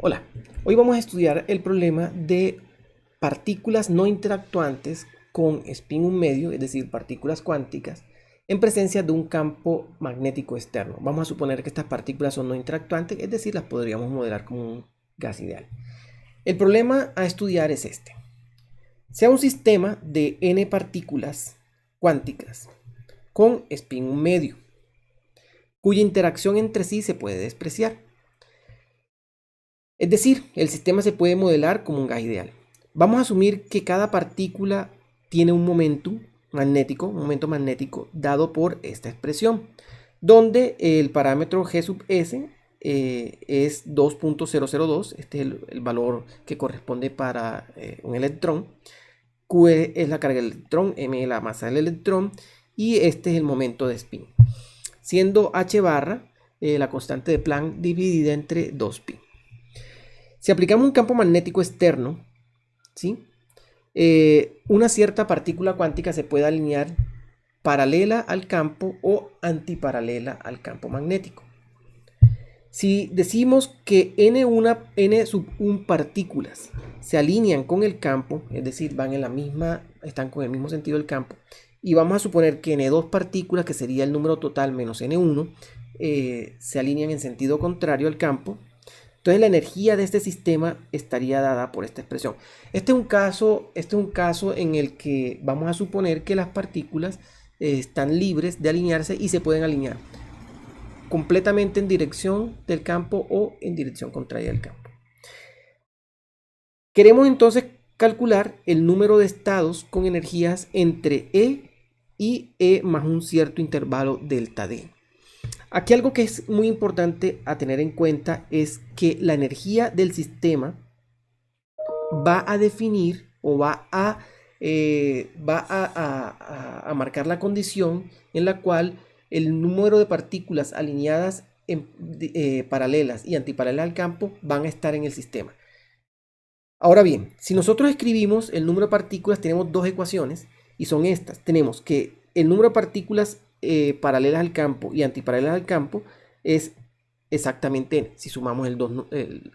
Hola, hoy vamos a estudiar el problema de partículas no interactuantes con spin 1 medio, es decir, partículas cuánticas, en presencia de un campo magnético externo. Vamos a suponer que estas partículas son no interactuantes, es decir, las podríamos modelar como un gas ideal. El problema a estudiar es este. Sea un sistema de n partículas cuánticas con spin 1 medio, cuya interacción entre sí se puede despreciar. Es decir, el sistema se puede modelar como un gas ideal. Vamos a asumir que cada partícula tiene un momento magnético dado por esta expresión, donde el parámetro G sub S es 2.002, este es el valor que corresponde para un electrón, Q es la carga del electrón, M es la masa del electrón y este es el momento de spin, siendo H barra la constante de Planck dividida entre 2pi. Si aplicamos un campo magnético externo, ¿sí? Una cierta partícula cuántica se puede alinear paralela al campo o antiparalela al campo magnético. Si decimos que n sub 1 partículas se alinean con el campo, es decir, están con el mismo sentido del campo, y vamos a suponer que n2 partículas, que sería el número total menos n1, se alinean en sentido contrario al campo, entonces la energía de este sistema estaría dada por esta expresión. Este es un caso en el que vamos a suponer que las partículas están libres de alinearse y se pueden alinear completamente en dirección del campo o en dirección contraria del campo. Queremos entonces calcular el número de estados con energías entre E y E más un cierto intervalo delta D. Aquí algo que es muy importante a tener en cuenta es que la energía del sistema va a definir o va a marcar la condición en la cual el número de partículas alineadas paralelas y antiparalelas al campo van a estar en el sistema. Ahora bien, si nosotros escribimos el número de partículas, tenemos dos ecuaciones y son estas. Tenemos que el número de partículas paralelas al campo y antiparalelas al campo es exactamente n, si sumamos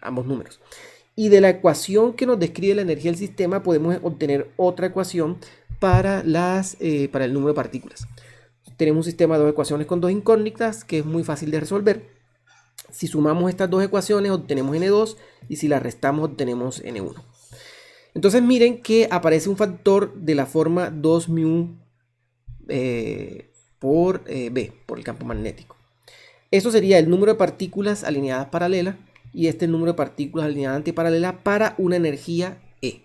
ambos números. Y de la ecuación que nos describe la energía del sistema podemos obtener otra ecuación para el número de partículas. Tenemos un sistema de dos ecuaciones con dos incógnitas que es muy fácil de resolver. Si sumamos estas dos ecuaciones obtenemos n2 y si las restamos obtenemos n1. Entonces miren que aparece un factor de la forma 2μ por B, por el campo magnético. Eso sería el número de partículas alineadas paralelas y este el número de partículas alineadas antiparalelas para una energía E.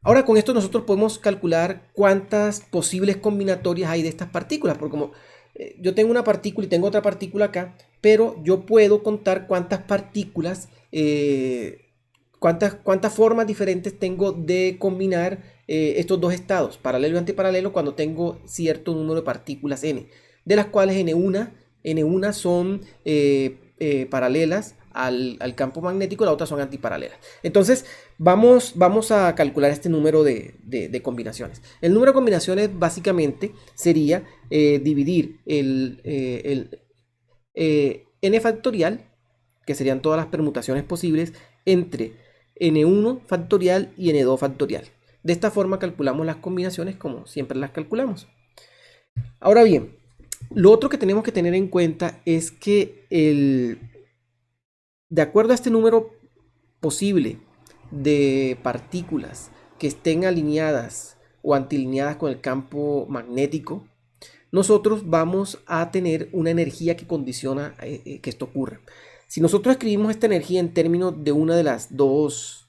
Ahora con esto nosotros podemos calcular cuántas posibles combinatorias hay de estas partículas, porque como yo tengo una partícula y tengo otra partícula acá, pero yo puedo contar cuántas partículas, cuántas formas diferentes tengo de combinar estos dos estados, paralelo y antiparalelo, cuando tengo cierto número de partículas n, de las cuales n1 son paralelas al campo magnético, las otras son antiparalelas. Entonces vamos a calcular este número de combinaciones. El número de combinaciones básicamente sería dividir el n factorial, que serían todas las permutaciones posibles, entre n1 factorial y n2 factorial. De esta forma calculamos las combinaciones como siempre las calculamos. Ahora bien, lo otro que tenemos que tener en cuenta es que de acuerdo a este número posible de partículas que estén alineadas o antilineadas con el campo magnético, nosotros vamos a tener una energía que condiciona que esto ocurra. Si nosotros escribimos esta energía en términos de una de las dos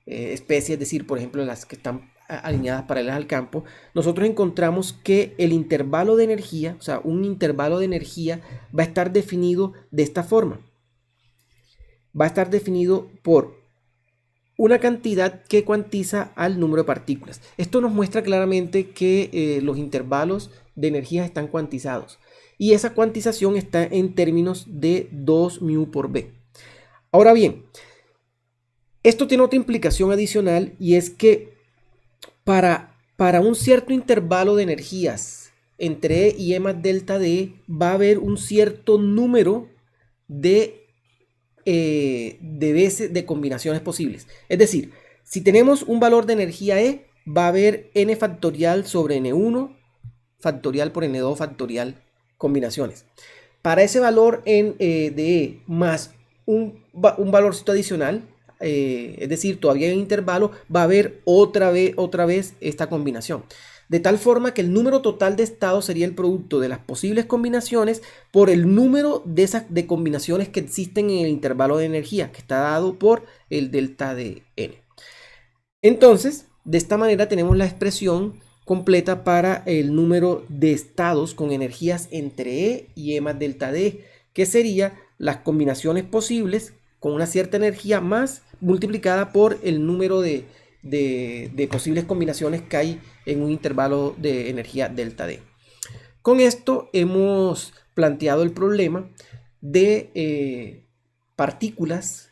especies, es decir, por ejemplo, las que están alineadas paralelas al campo, nosotros encontramos que el intervalo de energía, o sea, un intervalo de energía va a estar definido de esta forma. Va a estar definido por una cantidad que cuantiza al número de partículas. Esto nos muestra claramente que los intervalos de energía están cuantizados y esa cuantización está en términos de 2μ por B. Ahora bien, esto tiene otra implicación adicional y es que para un cierto intervalo de energías entre E y E más delta D va a haber un cierto número de de veces de combinaciones posibles. Es decir, si tenemos un valor de energía E, va a haber n factorial sobre n1 factorial por n2 factorial combinaciones. Para ese valor de E más un valorcito adicional, es decir, todavía hay un intervalo, va a haber otra vez esta combinación. De tal forma que el número total de estados sería el producto de las posibles combinaciones por el número de combinaciones que existen en el intervalo de energía, que está dado por el delta de n. Entonces, de esta manera tenemos la expresión completa para el número de estados con energías entre E y E más delta D, que sería las combinaciones posibles con una cierta energía más multiplicada por el número de posibles combinaciones que hay en un intervalo de energía delta D. Con esto hemos planteado el problema de partículas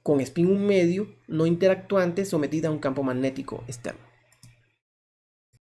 con spin 1 medio no interactuantes sometidas a un campo magnético externo.